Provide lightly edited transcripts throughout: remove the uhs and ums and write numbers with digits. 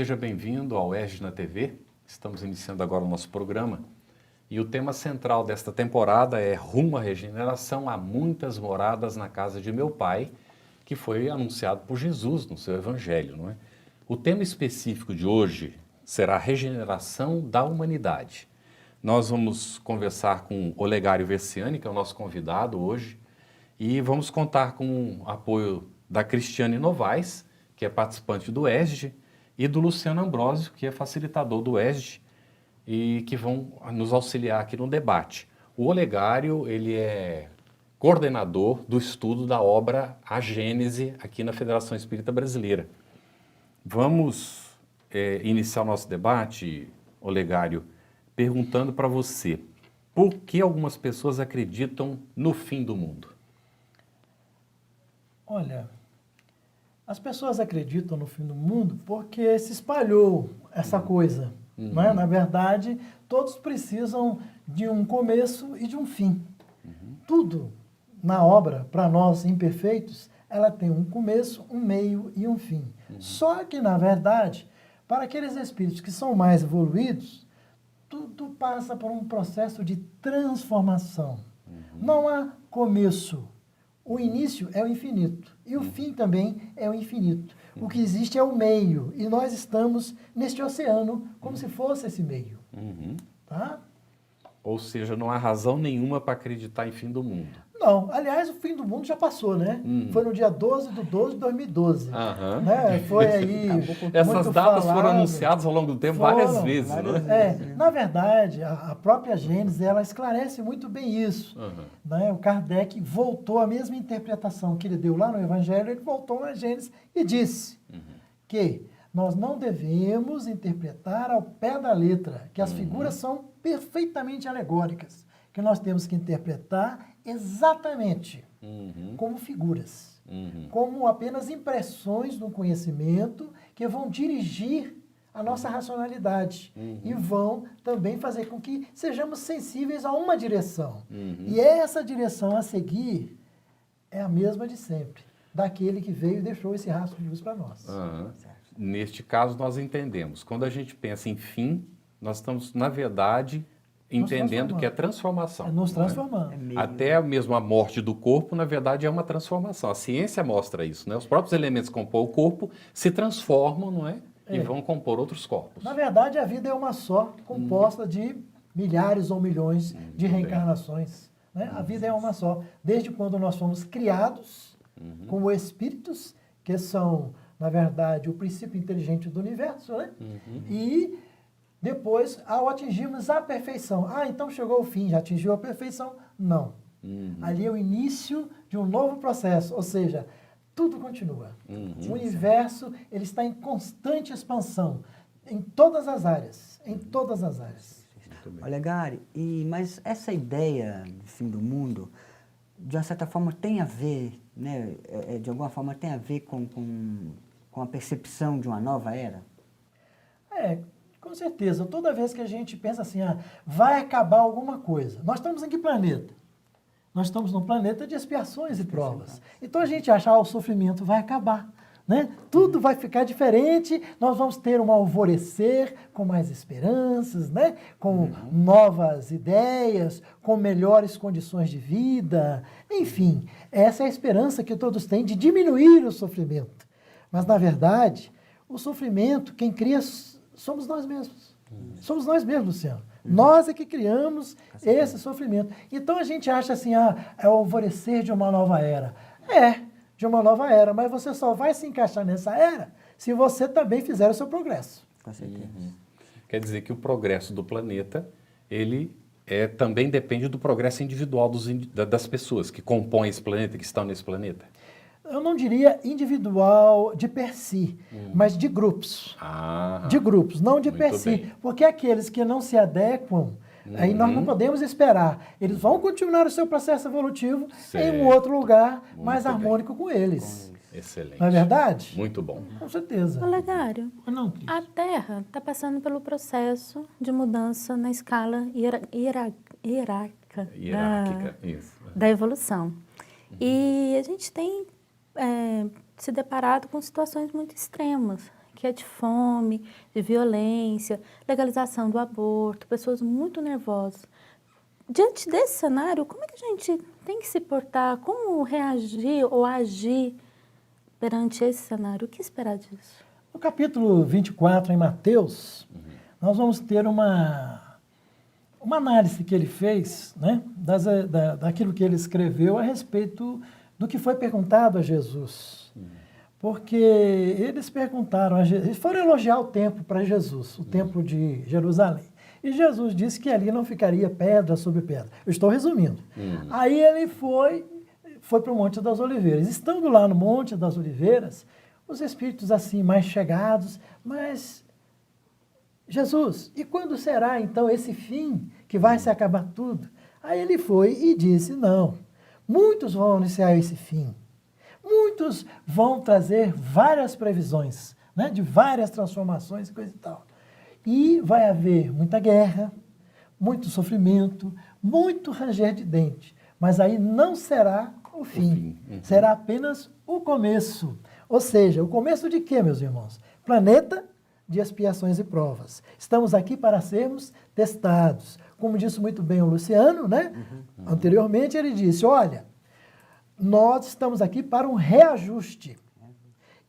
seja bem-vindo ao ERJ na TV. Estamos iniciando agora o nosso programa e o tema central desta temporada é Rumo à Regeneração, há muitas moradas na casa de meu Pai, que foi anunciado por Jesus no seu Evangelho, não é? O tema específico de hoje será a regeneração da humanidade. Nós vamos conversar com Olegário Versiani, que é o nosso convidado hoje, e vamos contar com o apoio da Cristiane Novaes, que é participante do ESG, e do Luciano Ambrosio, que é facilitador do ESG, e que vão nos auxiliar aqui no debate. O Olegário, ele é coordenador do estudo da obra A Gênese, aqui na Federação Espírita Brasileira. Vamos iniciar o nosso debate, Olegário, perguntando para você, por que algumas pessoas acreditam no fim do mundo? Olha, as pessoas acreditam no fim do mundo porque se espalhou essa coisa. Não é? Na verdade, todos precisam de um começo e de um fim. Tudo na obra, para nós imperfeitos, ela tem um começo, um meio e um fim. Só que, na verdade, para aqueles espíritos que são mais evoluídos, tudo passa por um processo de transformação. Não há começo. O início é o infinito e o fim também é o infinito. O que existe é o meio e nós estamos neste oceano como se fosse esse meio. Tá? Ou seja, não há razão nenhuma para acreditar em fim do mundo. Não, aliás, o fim do mundo já passou, né? Foi no dia 12/12 de 2012. Né? Foi aí. Essas datas falado. foram anunciadas ao longo do tempo várias vezes, né? Na verdade, a própria Gênese, ela esclarece muito bem isso. Né? O Kardec voltou à mesma interpretação que ele deu lá no Evangelho, ele voltou na Gênese e disse que nós não devemos interpretar ao pé da letra, que as figuras são perfeitamente alegóricas, que nós temos que interpretar exatamente como figuras, como apenas impressões do conhecimento que vão dirigir a nossa racionalidade e vão também fazer com que sejamos sensíveis a uma direção. E essa direção a seguir é a mesma de sempre, daquele que veio e deixou esse rastro de luz para nós. Neste caso, nós entendemos. Quando a gente pensa em fim, nós estamos, na verdade, entendendo que é transformação. Nos transformando. Até mesmo a morte do corpo, na verdade, é uma transformação. A ciência mostra isso, né? Os próprios elementos que compõem o corpo se transformam, não é? E vão compor outros corpos. Na verdade, a vida é uma só, composta de milhares ou milhões de reencarnações. Né? A vida é uma só. Desde quando nós fomos criados como espíritos, que são, na verdade, o princípio inteligente do universo, né? E depois, ao atingirmos a perfeição. Então chegou o fim, já atingiu a perfeição? Não. Ali é o início de um novo processo, ou seja, tudo continua. O universo, ele está em constante expansão, em todas as áreas, Olegário, mas essa ideia de fim do mundo, de uma certa forma, tem a ver, né, de alguma forma, tem a ver com a percepção de uma nova era? Com certeza. Toda vez que a gente pensa assim, vai acabar alguma coisa. Nós estamos em que planeta? Nós estamos num planeta de expiações e provas. Então a gente acha, o sofrimento vai acabar. Né? Tudo vai ficar diferente, nós vamos ter um alvorecer com mais esperanças, né? Com novas ideias, com melhores condições de vida. Enfim, essa é a esperança que todos têm de diminuir o sofrimento. Mas, na verdade, o sofrimento, quem cria somos nós mesmos. Somos nós mesmos, Luciano. Nós é que criamos esse sofrimento. Então a gente acha assim, é o alvorecer de uma nova era. De uma nova era, mas você só vai se encaixar nessa era se você também fizer o seu progresso. Com certeza. Quer dizer que o progresso do planeta, ele também depende do progresso individual das pessoas que compõem esse planeta, que estão nesse planeta? Eu não diria individual de per si, mas de grupos. De grupos, não de per si. Porque aqueles que não se adequam, aí nós não podemos esperar. Eles vão continuar o seu processo evolutivo em um outro lugar mais harmônico com eles. Excelente. Não é verdade? Muito bom. Com certeza. Olegário, Não, a Terra está passando pelo processo de mudança na escala hierárquica da evolução. E a gente tem se deparado com situações muito extremas, que é de fome, de violência, legalização do aborto, pessoas muito nervosas. Diante desse cenário, como é que a gente tem que se portar? Como reagir ou agir perante esse cenário? O que esperar disso? No capítulo 24, em Mateus, nós vamos ter uma análise que ele fez, né, daquilo que ele escreveu a respeito do que foi perguntado a Jesus. Porque eles perguntaram, eles foram elogiar o templo para Jesus, o templo de Jerusalém. E Jesus disse que ali não ficaria pedra sobre pedra. Eu estou resumindo. Aí ele foi para o Monte das Oliveiras. Estando lá no Monte das Oliveiras, os espíritos assim mais chegados, mas Jesus, e quando será então esse fim que vai se acabar tudo? Aí ele foi e disse, não, muitos vão anunciar esse fim. Muitos vão trazer várias previsões, né, de várias transformações e coisa e tal. E vai haver muita guerra, muito sofrimento, muito ranger de dente. Mas aí não será o fim. Será apenas o começo. Ou seja, o começo de quê, meus irmãos? Planeta de expiações e provas. Estamos aqui para sermos testados. Como disse muito bem o Luciano, né? Anteriormente ele disse, olha, nós estamos aqui para um reajuste.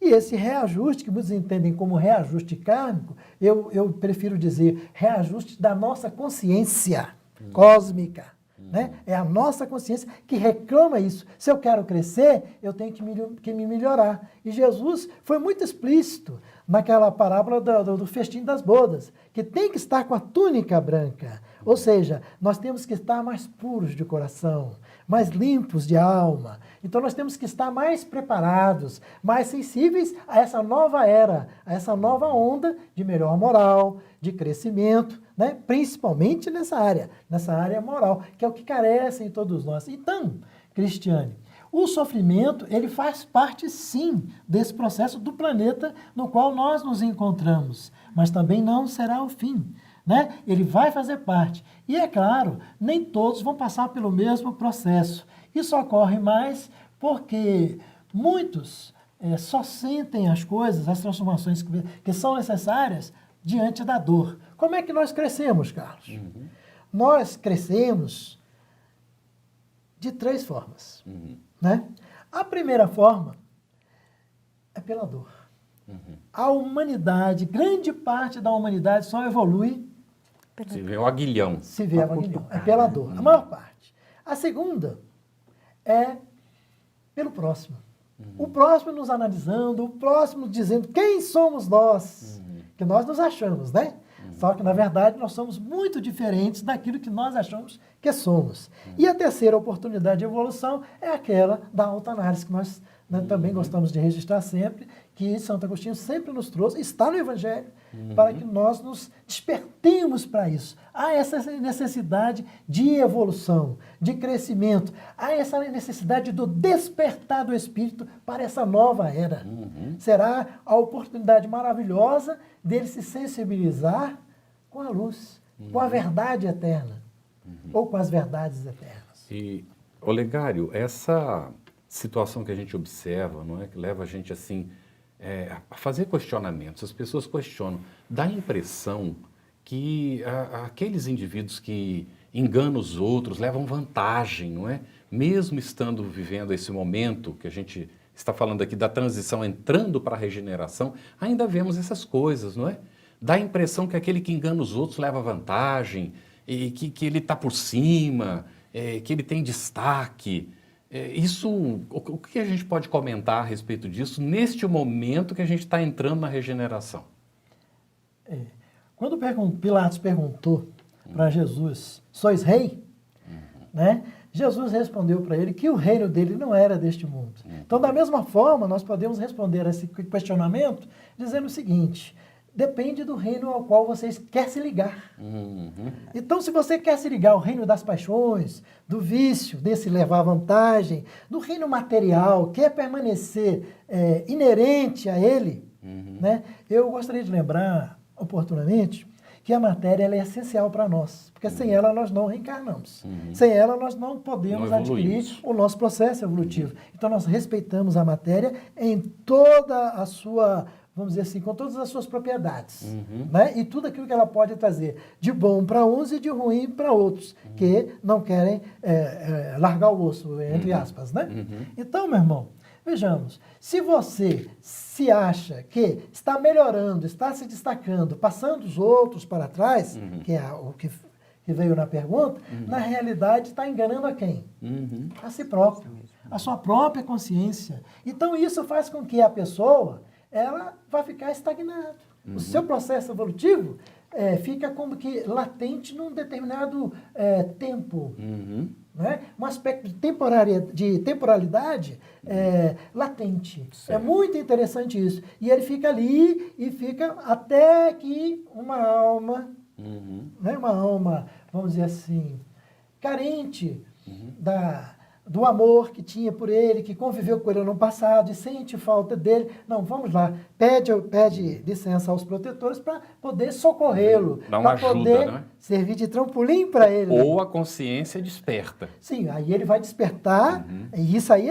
E esse reajuste, que muitos entendem como reajuste kármico, eu prefiro dizer reajuste da nossa consciência cósmica. Né? É a nossa consciência que reclama isso. Se eu quero crescer, eu tenho que me melhorar. E Jesus foi muito explícito naquela parábola do festim das bodas, que tem que estar com a túnica branca. Ou seja, nós temos que estar mais puros de coração, mais limpos de alma. Então nós temos que estar mais preparados, mais sensíveis a essa nova era, a essa nova onda de melhor moral, de crescimento, né? Principalmente nessa área moral, que é o que carecem todos nós. Então, Cristiane, o sofrimento, ele faz parte, sim, desse processo do planeta no qual nós nos encontramos, mas também não será o fim. Né? Ele vai fazer parte. E é claro, nem todos vão passar pelo mesmo processo. Isso ocorre mais porque muitos só sentem as coisas, as transformações que são necessárias diante da dor. Como é que nós crescemos, Carlos? Nós crescemos de 3 formas. Né? A primeira forma é pela dor. A humanidade, grande parte da humanidade só evolui se vê o aguilhão. Se vê o aguilhão. É pela dor, a maior parte. A segunda é pelo próximo. O próximo nos analisando, o próximo dizendo quem somos nós. Que nós nos achamos, né? Só que, na verdade, nós somos muito diferentes daquilo que nós achamos que somos. E a terceira oportunidade de evolução é aquela da autoanálise, que nós também gostamos de registrar sempre, que Santo Agostinho sempre nos trouxe, está no Evangelho, para que nós nos despertemos para isso. Há essa necessidade de evolução, de crescimento, há essa necessidade do despertar do Espírito para essa nova era. Será a oportunidade maravilhosa dele se sensibilizar com a luz, com a verdade eterna, ou com as verdades eternas. E, Olegário, essa situação que a gente observa, não é, que leva a gente assim a fazer questionamentos, as pessoas questionam, dá a impressão que aqueles indivíduos que enganam os outros levam vantagem, não é? Mesmo estando vivendo esse momento que a gente está falando aqui da transição, entrando para a regeneração, ainda vemos essas coisas, não é? Dá a impressão que aquele que engana os outros leva vantagem, e que ele está por cima, que ele tem destaque. O que a gente pode comentar a respeito disso neste momento que a gente está entrando na regeneração? Quando Pilatos perguntou para Jesus, sois rei? Né? Jesus respondeu para ele que o reino dele não era deste mundo. Então, da mesma forma, nós podemos responder a esse questionamento dizendo o seguinte: depende do reino ao qual você quer se ligar. Então, se você quer se ligar ao reino das paixões, do vício, desse levar vantagem, do reino material, quer permanecer inerente a ele, né? Eu gostaria de lembrar, oportunamente, que a matéria ela é essencial para nós, porque sem ela nós não reencarnamos. Sem ela nós não podemos adquirir o nosso processo evolutivo. Então, nós respeitamos a matéria em toda a sua vamos dizer assim, com todas as suas propriedades, né? E tudo aquilo que ela pode trazer de bom para uns e de ruim para outros, que não querem largar o osso, entre aspas, né? Então, meu irmão, vejamos, se você se acha que está melhorando, está se destacando, passando os outros para trás, que é o que veio na pergunta, na realidade está enganando a quem? A si próprio, a sua própria consciência. Então isso faz com que a pessoa, ela vai ficar estagnada. O seu processo evolutivo fica como que latente num determinado tempo. Né? Um aspecto de temporalidade latente. Certo. É muito interessante isso. E ele fica ali e fica até que uma alma, né? Uma alma, vamos dizer assim, carente do amor que tinha por ele, que conviveu com ele no passado e sente falta dele. Não, vamos lá, pede licença aos protetores para poder socorrê-lo, para poder, né, servir de trampolim para ele. Ou a consciência desperta. Sim, aí ele vai despertar, e isso aí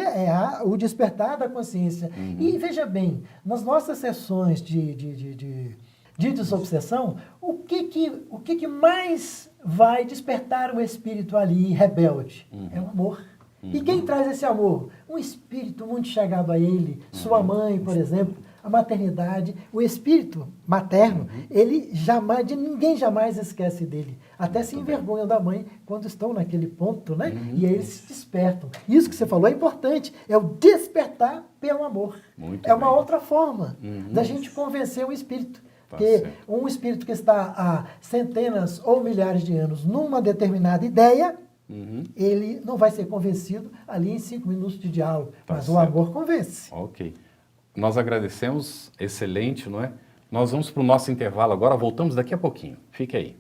o despertar da consciência. E veja bem, nas nossas sessões de desobsessão, o que mais vai despertar o espírito ali rebelde? É o amor. E quem traz esse amor? Um espírito muito chegado a ele, sua mãe, por exemplo, a maternidade, o espírito materno, ninguém jamais esquece dele. Até se envergonham da mãe quando estão naquele ponto, né? E aí eles se despertam. Isso que você falou é importante, é o despertar pelo amor. Uma outra forma da gente convencer o espírito. Porque um espírito que está há centenas ou milhares de anos numa determinada ideia, ele não vai ser convencido ali em 5 minutos de diálogo, mas o amor convence. Ok. Nós agradecemos, excelente, não é? Nós vamos para o nosso intervalo agora, voltamos daqui a pouquinho. Fique aí.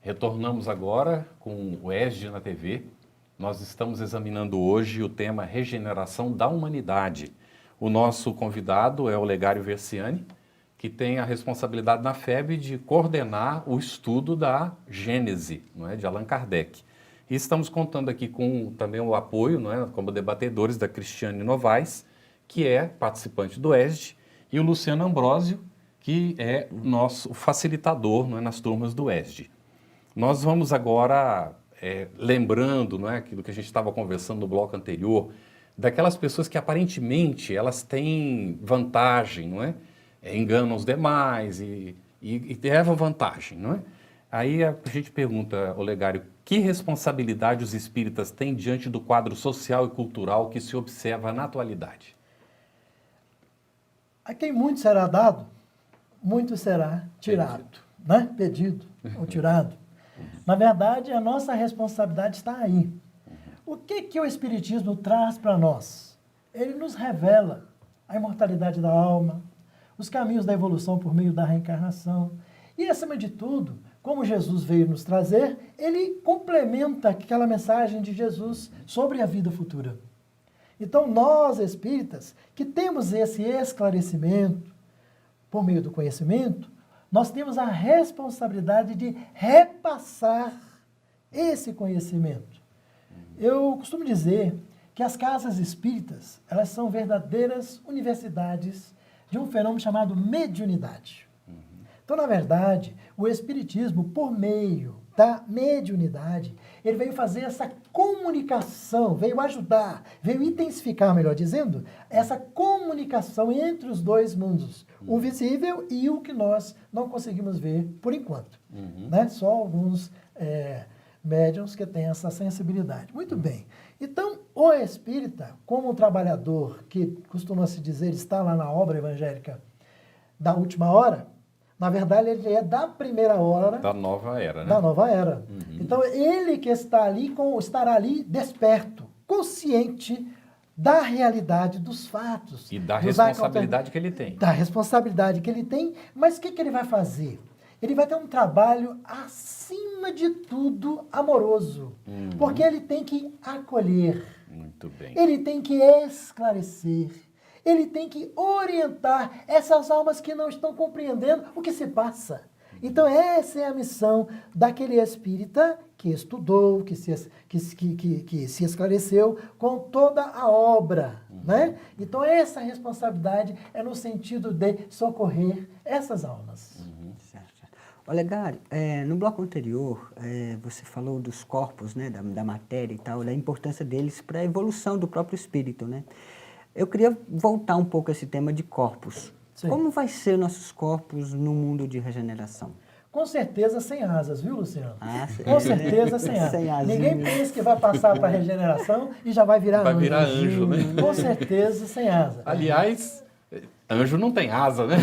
Retornamos agora com o ESD na TV. Nós estamos examinando hoje o tema Regeneração da Humanidade. O nosso convidado é o Olegário Versiani, que tem a responsabilidade na FEB de coordenar o estudo da Gênese, não é, de Allan Kardec. E estamos contando aqui com também o apoio, não é, como debatedores, da Cristiane Novaes, que é participante do ESD, e o Luciano Ambrósio, que é nosso facilitador, não é, nas turmas do ESD. Nós vamos agora, lembrando, não é, aquilo que a gente estava conversando no bloco anterior, daquelas pessoas que aparentemente elas têm vantagem, não é? Enganam os demais e levam vantagem, não é? Aí a gente pergunta, Olegário, que responsabilidade os espíritas têm diante do quadro social e cultural que se observa na atualidade? A quem muito será dado, muito será tirado, né? Pedido ou tirado. Na verdade, a nossa responsabilidade está aí. O que o Espiritismo traz para nós? Ele nos revela a imortalidade da alma, os caminhos da evolução por meio da reencarnação. E, acima de tudo, como Jesus veio nos trazer, ele complementa aquela mensagem de Jesus sobre a vida futura. Então, nós, espíritas, que temos esse esclarecimento por meio do conhecimento, nós temos a responsabilidade de repassar esse conhecimento. Eu costumo dizer que as casas espíritas, elas são verdadeiras universidades de um fenômeno chamado mediunidade. Então, na verdade, o espiritismo, por meio da mediunidade. Ele veio fazer essa comunicação, veio ajudar, veio intensificar, melhor dizendo, essa comunicação entre os dois mundos, o visível e o que nós não conseguimos ver por enquanto. Né? Só alguns médiuns que têm essa sensibilidade. Muito bem. Então, o espírita, como um trabalhador que costuma-se dizer está lá na obra evangélica da última hora, na verdade, ele é da primeira hora. Da nova era, né? Da nova era. Então, ele que está ali, estará ali desperto, consciente da realidade dos fatos. E da responsabilidade que ele tem. Da responsabilidade que ele tem, mas o que ele vai fazer? Ele vai ter um trabalho, acima de tudo, amoroso. Porque ele tem que acolher. Muito bem. Ele tem que esclarecer. Ele tem que orientar essas almas que não estão compreendendo o que se passa. Então, essa é a missão daquele espírita que estudou, que se esclareceu com toda a obra. Né? Então, essa responsabilidade é no sentido de socorrer essas almas. Certo. Olegário, no bloco anterior, você falou dos corpos, né, da matéria e tal, da importância deles para a evolução do próprio espírito, né? Eu queria voltar um pouco a esse tema de corpos. Sim. Como vai ser nossos corpos no mundo de regeneração? Com certeza sem asas, viu, Luciano? Ah, sim. Com certeza sem asas. Sem asinhas. Ninguém pensa que vai passar para a regeneração e já vai virar Vai anjo. virar anjo, né? Com certeza sem asa. Aliás, anjo não tem asa, né?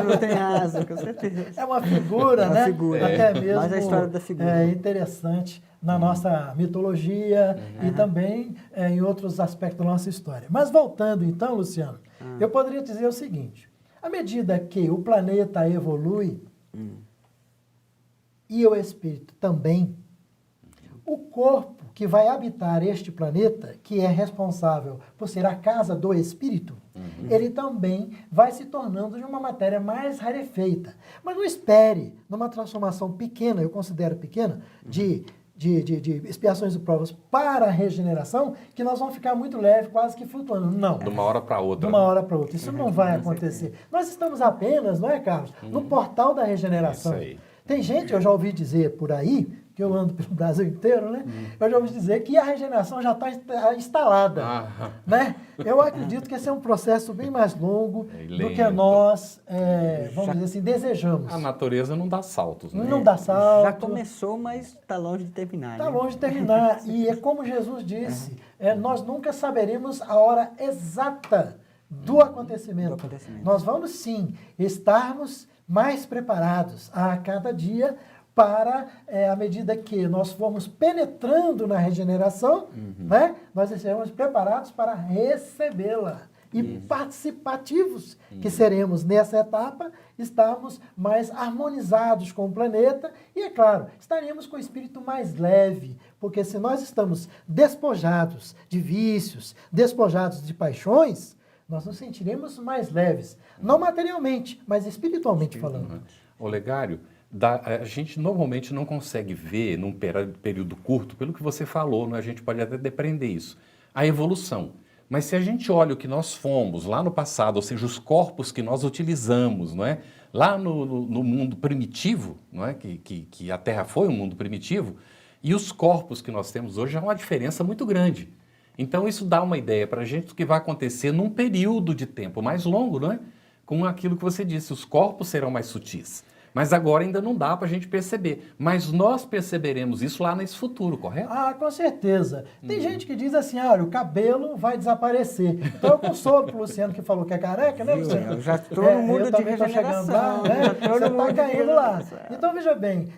Não tem asa, com certeza. É uma figura, Uma né? figura. Até mesmo Mas a história da figura. Interessante na nossa mitologia e também em outros aspectos da nossa história. Mas voltando então, Luciano, eu poderia dizer o seguinte: à medida que o planeta evolui e o espírito também, o corpo que vai habitar este planeta, que é responsável por ser a casa do espírito, ele também vai se tornando de uma matéria mais rarefeita. Mas não espere, numa transformação pequena, eu considero pequena, de expiações e provas para a regeneração, que nós vamos ficar muito leve, quase que flutuando. Não. De uma hora para outra. De uma hora para outra. Isso não vai acontecer. Nós estamos apenas, não é, Carlos, no portal da regeneração. Isso aí. Tem gente, eu já ouvi dizer por aí, que eu ando pelo Brasil inteiro, né? Eu já ouvi dizer que a regeneração já está instalada, né? Eu acredito que esse é um processo bem mais longo do que nós, vamos dizer assim, desejamos. A natureza não dá saltos, né? Não dá salto. Já começou, mas está longe de terminar. Está né? longe de terminar. E é como Jesus disse, nós nunca saberemos a hora exata do acontecimento. Nós vamos, sim, estarmos mais preparados a cada dia para, à medida que nós formos penetrando na regeneração, né, nós estaremos preparados para recebê-la. E participativos que seremos nessa etapa, estarmos mais harmonizados com o planeta e, é claro, estaremos com o espírito mais leve, porque se nós estamos despojados de vícios, despojados de paixões, nós nos sentiremos mais leves, não materialmente, mas espiritualmente falando. Olegário, a gente normalmente não consegue ver num período curto, pelo que você falou, né? A gente pode até depreender isso, a evolução. Mas se a gente olha o que nós fomos lá no passado, ou seja, os corpos que nós utilizamos, não é? Lá no mundo primitivo, não é? Que a Terra foi um mundo primitivo, e os corpos que nós temos hoje há uma diferença muito grande. Então isso dá uma ideia para a gente do que vai acontecer num período de tempo mais longo, não é? Com aquilo que você disse, os corpos serão mais sutis. Mas agora ainda não dá para a gente perceber. Mas nós perceberemos isso lá nesse futuro, correto? Ah, com certeza. Tem gente que diz assim, olha, o cabelo vai desaparecer. Então eu consolo pro Luciano que falou que é careca, né, Luciano? Eu já estou no mundo de tô chegando lá, regeneração. né? Já estou Você no mundo está de caindo lá. regeneração. Então, veja bem,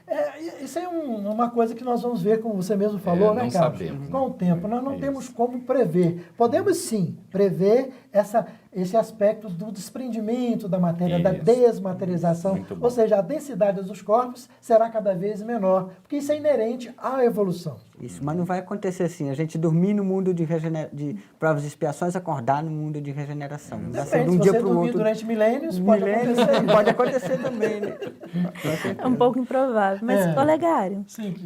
isso é uma coisa que nós vamos ver, como você mesmo falou, né, não Carlos? sabemos, Com o tempo. Nós não Isso. temos como prever. Podemos, sim, prever esse aspecto do desprendimento da matéria, da Isso. desmaterialização. Muito bom. Ou seja, a densidade dos corpos será cada vez menor, porque isso é inerente à evolução. Isso, mas não vai acontecer assim, a gente dormir no mundo de provas e expiações, acordar no mundo de regeneração. Não vai ser de Depende, um se dia você para o dormir outro. durante milênios, pode acontecer. Pode acontecer também, né? É um pouco improvável. Mas, Olegário, Sim.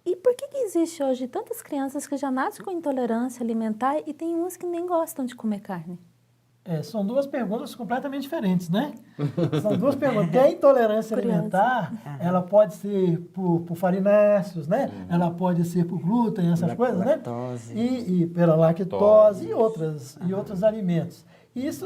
e por que existe hoje tantas crianças que já nascem com intolerância alimentar e tem umas que nem gostam de comer carne? São duas perguntas completamente diferentes, né? São duas perguntas. Porque a intolerância Curioso. alimentar, ela pode ser por farináceos, né? Ela pode ser por glúten, essas coisas, né? Lactose. E pela lactose e outros alimentos. Isso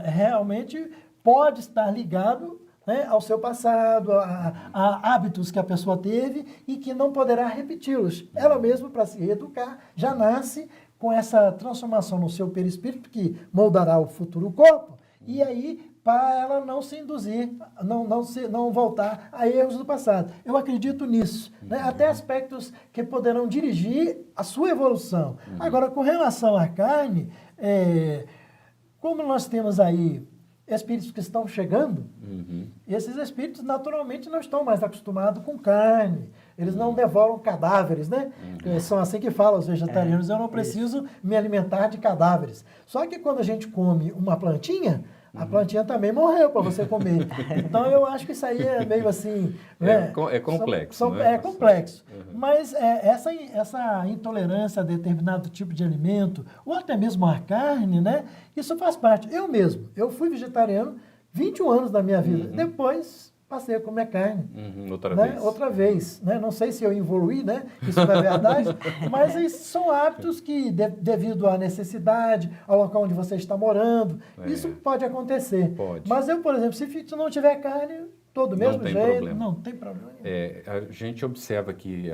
realmente pode estar ligado, né, ao seu passado, a hábitos que a pessoa teve e que não poderá repeti-los. Ela mesma, para se reeducar, já nasce com essa transformação no seu perispírito, que moldará o futuro corpo, e aí para ela não se induzir, não voltar a erros do passado. Eu acredito nisso. Né? Até aspectos que poderão dirigir a sua evolução. Agora, com relação à carne, como nós temos aí espíritos que estão chegando, esses espíritos naturalmente não estão mais acostumados com carne. Eles não devoram cadáveres, né? São assim que falam os vegetarianos, eu não preciso me alimentar de cadáveres. Só que quando a gente come uma plantinha, a plantinha também morreu para você comer. Então eu acho que isso aí é meio assim... né? É complexo, né? É complexo. Mas essa intolerância a determinado tipo de alimento, ou até mesmo a carne, né? Isso faz parte. Eu fui vegetariano 21 anos da minha vida. Depois passei a comer carne. Outra vez. Né? Não sei se eu evoluí, né? Isso não é verdade. Mas isso são hábitos que, devido à necessidade, ao local onde você está morando, isso pode acontecer. Pode. Mas eu, por exemplo, se não tiver carne, do mesmo jeito, problema. não tem problema nenhum. A gente observa que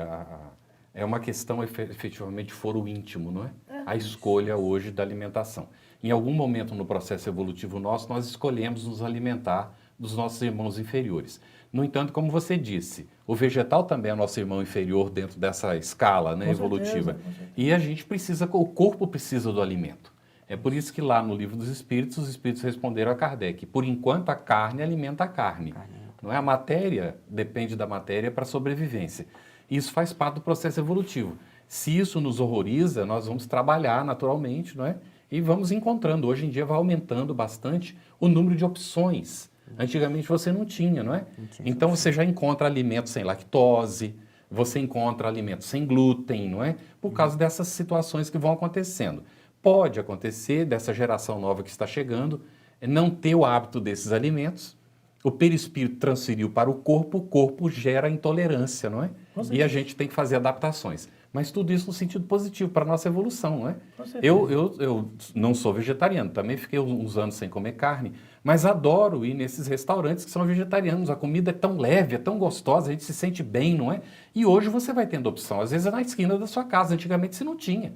é uma questão efetivamente de foro íntimo, não é? A escolha hoje da alimentação. Em algum momento no processo evolutivo nosso, nós escolhemos nos alimentar dos nossos irmãos inferiores. No entanto, como você disse, o vegetal também é nosso irmão inferior dentro dessa escala, né, evolutiva. Com certeza. E a gente o corpo precisa do alimento. É por isso que lá no Livro dos Espíritos, os Espíritos responderam a Kardec, por enquanto a carne alimenta a carne. Não é? A matéria depende da matéria para a sobrevivência. Isso faz parte do processo evolutivo. Se isso nos horroriza, nós vamos trabalhar naturalmente, não é? E vamos encontrando. Hoje em dia vai aumentando bastante o número de opções. Antigamente você não tinha, não é? Então você já encontra alimentos sem lactose, você encontra alimentos sem glúten, não é? Por causa dessas situações que vão acontecendo. Pode acontecer dessa geração nova que está chegando, não ter o hábito desses alimentos, o perispírito transferiu para o corpo gera intolerância, não é? E a gente tem que fazer adaptações. Mas tudo isso no sentido positivo, para a nossa evolução, não é? Eu não sou vegetariano, também fiquei uns anos sem comer carne, mas adoro ir nesses restaurantes que são vegetarianos. A comida é tão leve, é tão gostosa, a gente se sente bem, não é? E hoje você vai tendo opção, às vezes é na esquina da sua casa, antigamente você não tinha.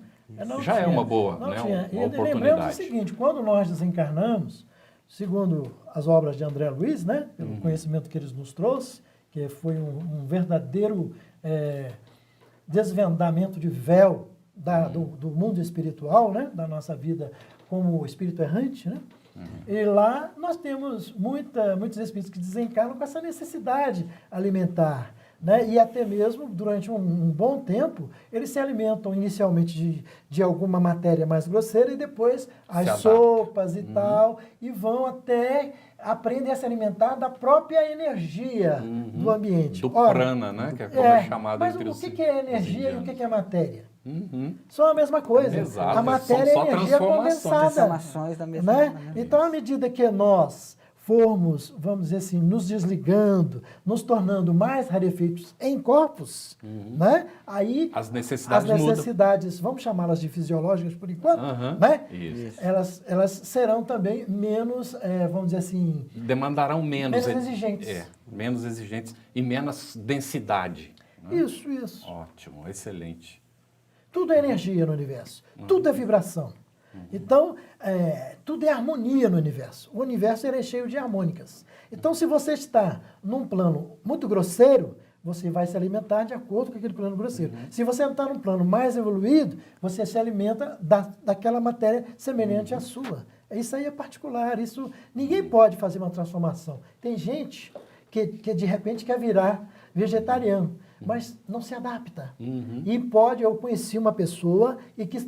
Já é uma boa, né, uma oportunidade. Lembramos o seguinte, quando nós desencarnamos, segundo as obras de André Luiz, né, pelo conhecimento que eles nos trouxe, que foi um verdadeiro desvendamento de véu do mundo espiritual, né, da nossa vida como espírito errante, né? E lá nós temos muitos espíritos que desencarnam com essa necessidade alimentar, né? E até mesmo durante um bom tempo eles se alimentam inicialmente de alguma matéria mais grosseira e depois as sopas e tal, e vão até aprendem a se alimentar da própria energia do ambiente. Do prana, né? Que é como é chamado mas entre o que é energia e o que é matéria? São a mesma coisa. Exato, a matéria é energia condensada. Transformações da mesma Né? maneira. Então, à medida que nós formos, vamos dizer assim, nos desligando, nos tornando mais rarefeitos em corpos, né? Aí as necessidades vamos chamá-las de fisiológicas por enquanto, né? Isso. Elas serão também menos, vamos dizer assim... Demandarão menos exigentes. Menos exigentes e menos densidade. Né? Isso. Ótimo, excelente. Tudo é energia no universo, tudo é vibração. Então, tudo é harmonia no universo. O universo é cheio de harmônicas. Então, se você está num plano muito grosseiro, você vai se alimentar de acordo com aquele plano grosseiro. Se você está num plano mais evoluído, você se alimenta daquela matéria semelhante à sua. Isso aí é particular, ninguém pode fazer uma transformação. Tem gente que de repente quer virar vegetariano, mas não se adapta. E eu conheci uma pessoa e quis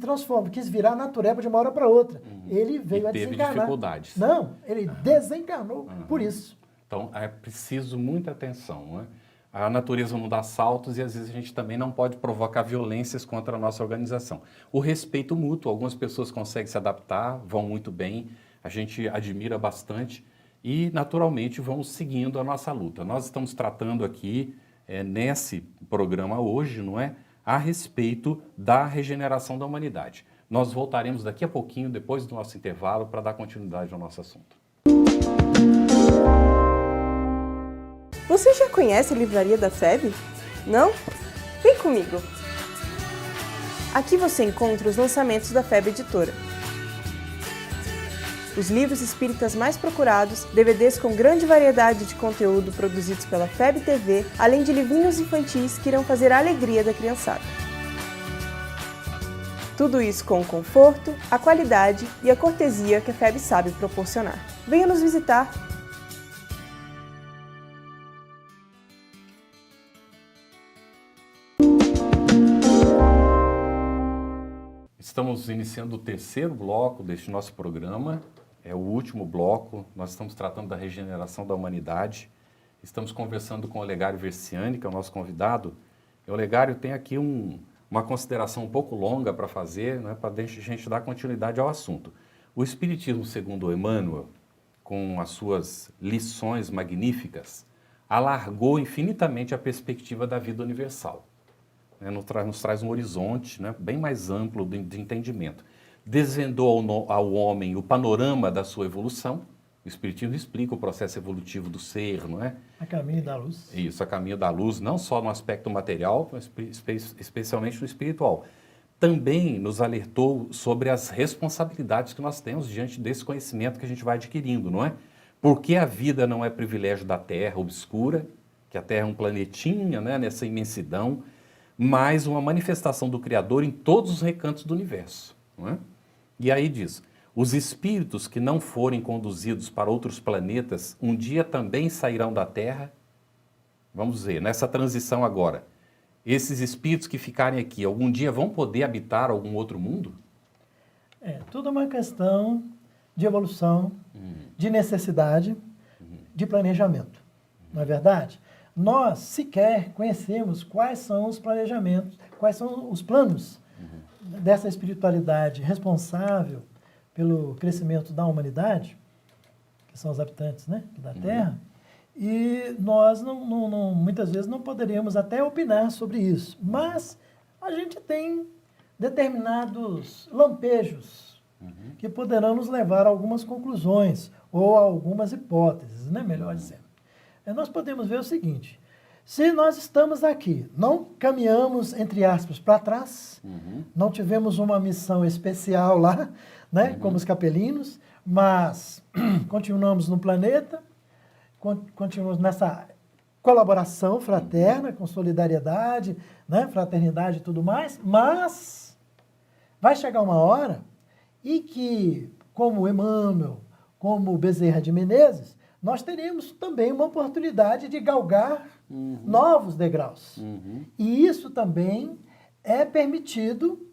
virar natureba de uma hora para outra. Ele veio a desencarnar. Teve dificuldades. Não, ele desencarnou por isso. Então, é preciso muita atenção, não é? a natureza não dá saltos e às vezes a gente também não pode provocar violências contra a nossa organização. O respeito mútuo, algumas pessoas conseguem se adaptar, vão muito bem, a gente admira bastante e naturalmente vamos seguindo a nossa luta. Nós estamos tratando aqui, nesse programa hoje, não é? A respeito da regeneração da humanidade. Nós voltaremos daqui a pouquinho, depois do nosso intervalo, para dar continuidade ao nosso assunto. Você já conhece a Livraria da FEB? Não? Vem comigo! Aqui você encontra os lançamentos da FEB Editora. Os livros espíritas mais procurados, DVDs com grande variedade de conteúdo produzidos pela FEB TV, além de livrinhos infantis que irão fazer a alegria da criançada. Tudo isso com o conforto, a qualidade e a cortesia que a FEB sabe proporcionar. Venha nos visitar! Estamos iniciando o terceiro bloco deste nosso programa, é o último bloco, nós estamos tratando da regeneração da humanidade, estamos conversando com o Olegário Versiani, que é o nosso convidado, e o Olegário tem aqui uma consideração um pouco longa para fazer, né, para a gente dar continuidade ao assunto. O Espiritismo, segundo Emmanuel, com as suas lições magníficas, alargou infinitamente a perspectiva da vida universal. Nos traz um horizonte, né, bem mais amplo de entendimento. Desvendou ao homem o panorama da sua evolução. O Espiritismo explica o processo evolutivo do ser, não é? A caminho da luz. Isso, a caminho da luz, não só no aspecto material, mas especialmente no espiritual. Também nos alertou sobre as responsabilidades que nós temos diante desse conhecimento que a gente vai adquirindo, não é? Porque a vida não é privilégio da Terra obscura, que a Terra é um planetinha, né, nessa imensidão, mas uma manifestação do Criador em todos os recantos do universo. Não é? E aí diz, os espíritos que não forem conduzidos para outros planetas, um dia também sairão da Terra. Vamos ver, nessa transição agora, esses espíritos que ficarem aqui, algum dia vão poder habitar algum outro mundo? Tudo uma questão de evolução, de necessidade, de planejamento. Não é verdade? Nós sequer conhecemos quais são os planejamentos, quais são os planos dessa espiritualidade responsável pelo crescimento da humanidade, que são os habitantes, né, da Terra, e nós muitas vezes não poderíamos até opinar sobre isso, mas a gente tem determinados lampejos que poderão nos levar a algumas conclusões ou a algumas hipóteses, né, melhor dizendo. Nós podemos ver o seguinte, se nós estamos aqui, não caminhamos, entre aspas, para trás, não tivemos uma missão especial lá, né, como os capelinos, mas continuamos no planeta, continuamos nessa colaboração fraterna, com solidariedade, né, fraternidade e tudo mais, mas vai chegar uma hora e que, como Emmanuel, como Bezerra de Menezes, nós teremos também uma oportunidade de galgar novos degraus. E isso também é permitido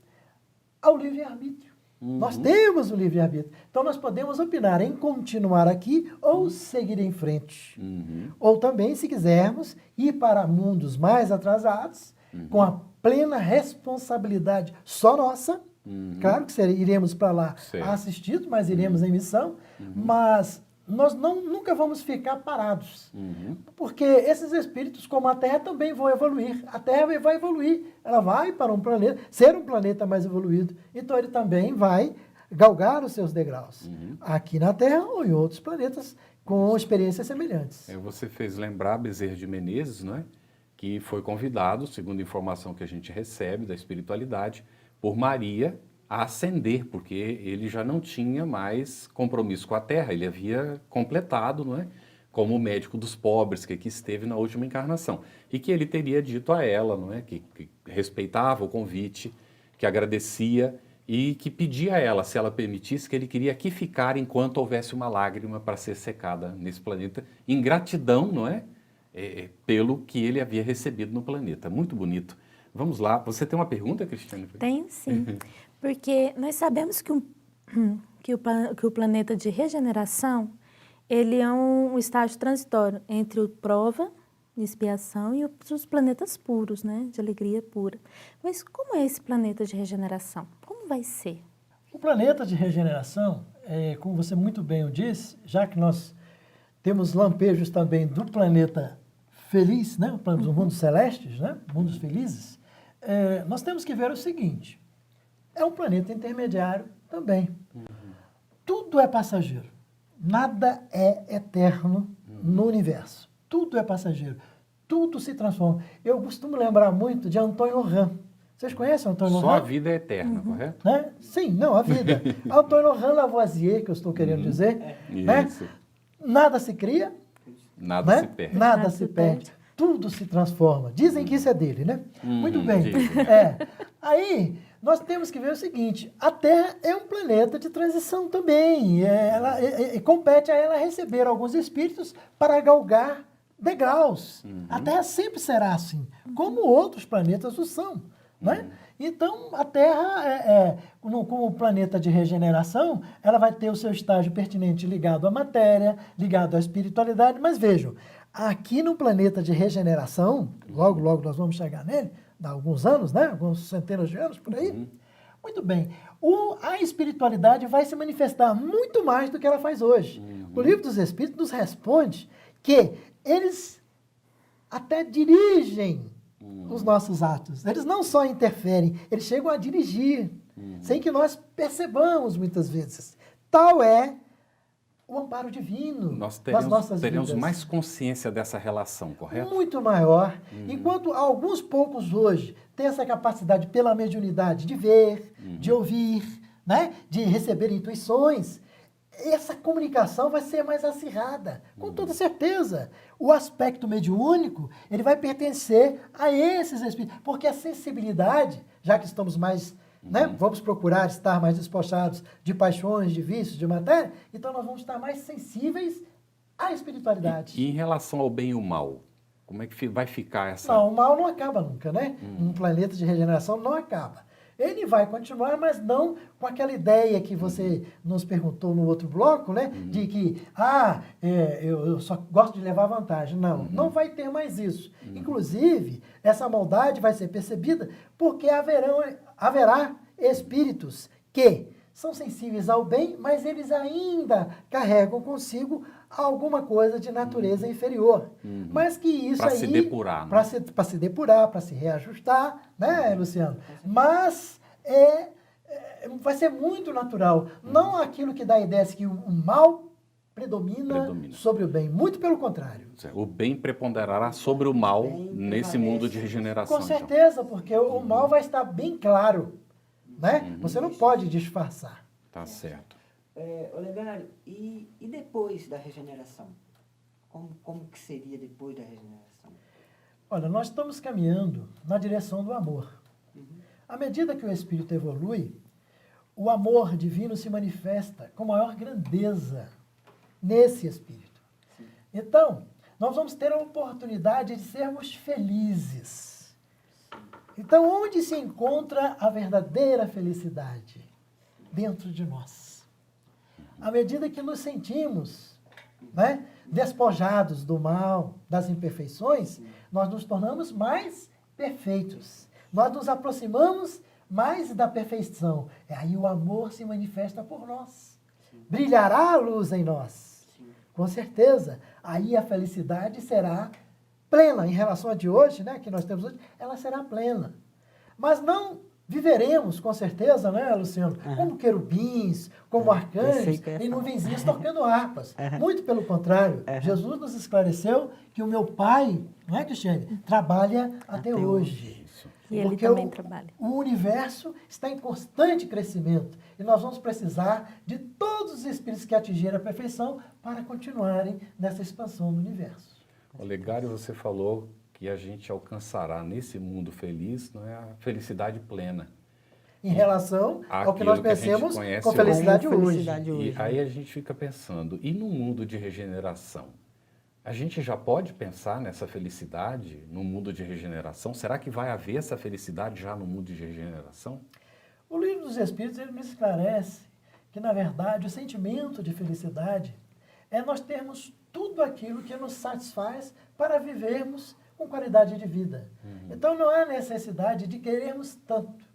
ao livre-arbítrio. Nós temos o livre-arbítrio. Então, nós podemos opinar em continuar aqui ou seguir em frente. Ou também, se quisermos, ir para mundos mais atrasados, com a plena responsabilidade só nossa. Claro que iremos para lá assistidos, mas iremos em missão. Mas nós nunca vamos ficar parados. Porque esses espíritos, como a Terra, também vão evoluir. A Terra vai evoluir. Ela vai para um planeta, ser um planeta mais evoluído. Então, ele também vai galgar os seus degraus. Aqui na Terra ou em outros planetas com experiências semelhantes. Você fez lembrar Bezerra de Menezes, não é? Que foi convidado, segundo a informação que a gente recebe da espiritualidade, por Maria a ascender, porque ele já não tinha mais compromisso com a Terra, ele havia completado, não é? Como médico dos pobres que aqui esteve na última encarnação. E que ele teria dito a ela, não é? Que respeitava o convite, que agradecia e que pedia a ela, se ela permitisse, que ele queria aqui ficar enquanto houvesse uma lágrima para ser secada nesse planeta, em gratidão, não é? Pelo que ele havia recebido no planeta. Muito bonito. Vamos lá. Você tem uma pergunta, Cristiane? Tenho, sim. Porque nós sabemos que o planeta de regeneração, ele é um estágio transitório entre o prova de expiação e os planetas puros, né? De alegria pura. Mas como é esse planeta de regeneração? Como vai ser? O planeta de regeneração, como você muito bem o disse, já que nós temos lampejos também do planeta feliz, né? Dos mundos celestes, né? Mundos felizes, nós temos que ver o seguinte, é um planeta intermediário também. Tudo é passageiro, nada é eterno no universo, tudo é passageiro, tudo se transforma. Eu costumo lembrar muito de Antoine Laurent. Vocês conhecem Antoine Laurent? Só a vida é eterna, correto? Né? Sim, não, a vida. Antoine Laurent Lavoisier, que eu estou querendo dizer, né? Isso. Nada se cria, Nada né? se perde. Nada se perde. Tudo se transforma. Dizem que isso é dele, né? Muito bem. dizem. Aí, nós temos que ver o seguinte, a Terra é um planeta de transição também. Compete a ela receber alguns espíritos para galgar degraus. A Terra sempre será assim, como outros planetas o são. Né? Então, a Terra, como planeta de regeneração, ela vai ter o seu estágio pertinente ligado à matéria, ligado à espiritualidade, mas vejam, aqui no planeta de regeneração, logo, logo nós vamos chegar nele, há alguns anos, né? Alguns centenas de anos por aí, muito bem, a espiritualidade vai se manifestar muito mais do que ela faz hoje. O Livro dos Espíritos nos responde que eles até dirigem os nossos atos. Eles não só interferem, eles chegam a dirigir, sem que nós percebamos muitas vezes. Tal é o amparo divino Nós nas nossas teremos vidas. mais consciência dessa relação, correto? Muito maior. Enquanto alguns poucos hoje têm essa capacidade pela mediunidade de ver, de ouvir, né? De receber intuições, essa comunicação vai ser mais acirrada, com toda certeza. O aspecto mediúnico, ele vai pertencer a esses espíritos, porque a sensibilidade, já que estamos mais, né, vamos procurar estar mais despojados de paixões, de vícios, de matéria, então nós vamos estar mais sensíveis à espiritualidade. E em relação ao bem e o mal, como é que vai ficar essa... Não, o mal não acaba nunca, né? Um planeta de regeneração não acaba. Ele vai continuar, mas não com aquela ideia que você nos perguntou no outro bloco, né? De que, eu só gosto de levar vantagem. Não, não vai ter mais isso. Inclusive, essa maldade vai ser percebida porque haverá espíritos que são sensíveis ao bem, mas eles ainda carregam consigo alguma coisa de natureza inferior. Mas que isso Pra aí... se depurar, né? Para se depurar, para se reajustar, né, Luciano? Mas vai ser muito natural. Não aquilo que dá a ideia de que o mal predomina sobre o bem. Muito pelo contrário. O bem preponderará sobre o mal nesse mundo de regeneração. Com certeza, porque o mal vai estar bem claro. Né? Você não pode disfarçar. Tá certo. Olegário, e depois da regeneração? Como que seria depois da regeneração? Olha, nós estamos caminhando na direção do amor. À medida que o espírito evolui, o amor divino se manifesta com maior grandeza nesse espírito. Então, nós vamos ter a oportunidade de sermos felizes. Então, onde se encontra a verdadeira felicidade? Dentro de nós. À medida que nos sentimos, né, despojados do mal, das imperfeições, nós nos tornamos mais perfeitos. Nós nos aproximamos mais da perfeição. Aí o amor se manifesta por nós. Brilhará a luz em nós. Com certeza. Aí a felicidade será plena. Em relação a de hoje, né, que nós temos hoje, ela será plena. Mas não viveremos, com certeza, né, Luciano, como querubins, como arcanjos, e nuvenzinhos tocando harpas. Muito pelo contrário. Jesus nos esclareceu que o meu Pai, não é, Cristiane, trabalha até hoje. E ele Porque também trabalha. O universo está em constante crescimento. E nós vamos precisar de todos os espíritos que atingiram a perfeição para continuarem nessa expansão do universo. Olegário, você falou que a gente alcançará nesse mundo feliz, não é, a felicidade plena. Em relação ao que nós Aquilo que a gente pensemos conhece com felicidade como hoje. felicidade hoje. E aí a gente fica pensando, e no mundo de regeneração? A gente já pode pensar nessa felicidade no mundo de regeneração? Será que vai haver essa felicidade já no mundo de regeneração? O Livro dos Espíritos ele nos esclarece que, na verdade, o sentimento de felicidade é nós termos tudo aquilo que nos satisfaz para vivermos com qualidade de vida. Então não há necessidade de querermos tanto.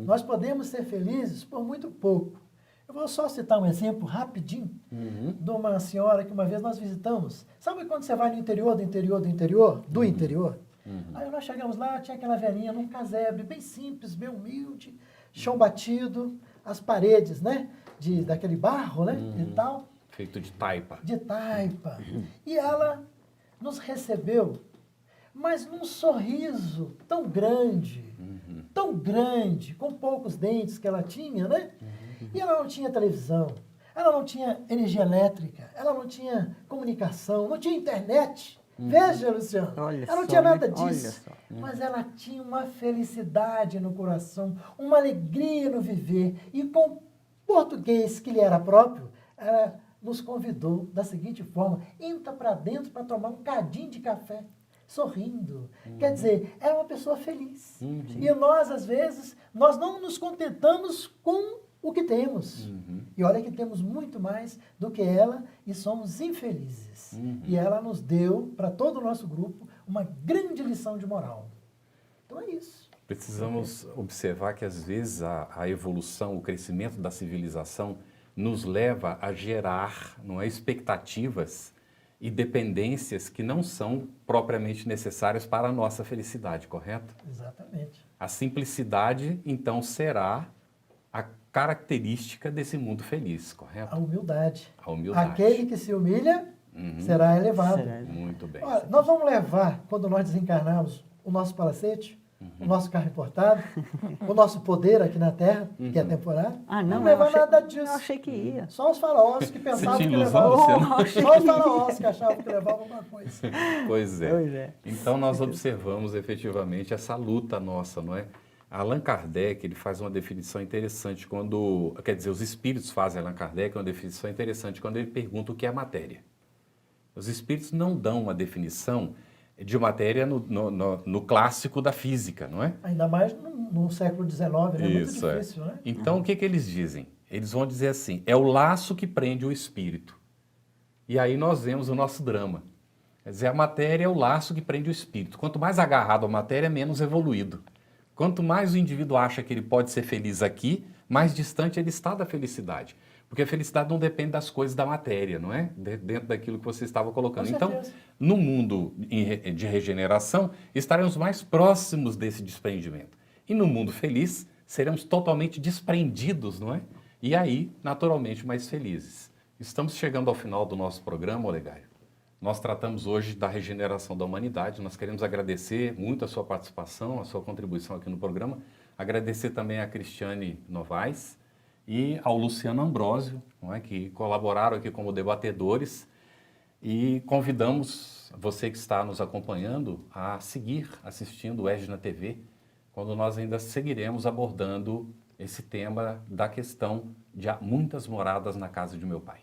Nós podemos ser felizes por muito pouco. Eu vou só citar um exemplo rapidinho de uma senhora que uma vez nós visitamos. Sabe quando você vai no interior, do interior? Aí nós chegamos lá, tinha aquela velhinha num casebre bem simples, bem humilde, chão batido, as paredes, né, daquele barro, né, e tal. Feito de taipa. De taipa. E ela nos recebeu, mas num sorriso tão grande, com poucos dentes que ela tinha, né? E ela não tinha televisão, ela não tinha energia elétrica, ela não tinha comunicação, não tinha internet. Veja, Luciano, Olha ela não só, tinha nada né? Olha disso. só. Mas ela tinha uma felicidade no coração, uma alegria no viver. E com o português que lhe era próprio, ela nos convidou da seguinte forma: entra para dentro para tomar um cadinho de café, sorrindo. Quer dizer, era uma pessoa feliz. E nós, às vezes, nós não nos contentamos com o que temos. E olha que temos muito mais do que ela e somos infelizes. E ela nos deu, para todo o nosso grupo, uma grande lição de moral. Então é isso. Precisamos observar que, às vezes, a evolução, o crescimento da civilização nos leva a gerar, não é, expectativas e dependências que não são propriamente necessárias para a nossa felicidade, correto? Exatamente. A simplicidade, então, será a característica desse mundo feliz, correto? A humildade. A humildade. Aquele que se humilha será elevado. Será. Muito bem. Olha, nós vamos levar, quando nós desencarnarmos, o nosso palacete, o nosso carro importado, o nosso poder aqui na Terra, que é temporário. Ah, não, Não leva eu achei, nada disso. Eu achei que ia. Só os faraós que pensavam tinha que ilusão, levavam. Luciano? Só os faraós que achavam que levavam alguma coisa. Pois é. Pois é. Então, nós observamos efetivamente essa luta nossa, não é? Allan Kardec, ele faz uma definição interessante quando... Quer dizer, os espíritos fazem Allan Kardec uma definição interessante quando ele pergunta o que é matéria. Os espíritos não dão uma definição de matéria no clássico da física, não é? Ainda mais no século XIX, né? Isso, Muito difícil, né? Então, o que eles dizem? Eles vão dizer assim, é o laço que prende o espírito. E aí nós vemos o nosso drama. Quer dizer, a matéria é o laço que prende o espírito. Quanto mais agarrado à matéria, menos evoluído. Quanto mais o indivíduo acha que ele pode ser feliz aqui, mais distante ele está da felicidade. Porque a felicidade não depende das coisas da matéria, não é? Dentro daquilo que você estava colocando. Com Então, certeza. no mundo de regeneração, estaremos mais próximos desse desprendimento. E no mundo feliz, seremos totalmente desprendidos, não é? E aí, naturalmente, mais felizes. Estamos chegando ao final do nosso programa, Olegário. Nós tratamos hoje da regeneração da humanidade. Nós queremos agradecer muito a sua participação, a sua contribuição aqui no programa. Agradecer também a Cristiane Novaes e ao Luciano Ambrósio, não é, que colaboraram aqui como debatedores. E convidamos você que está nos acompanhando a seguir assistindo o EJNA TV, quando nós ainda seguiremos abordando esse tema da questão de há muitas moradas na casa de meu pai.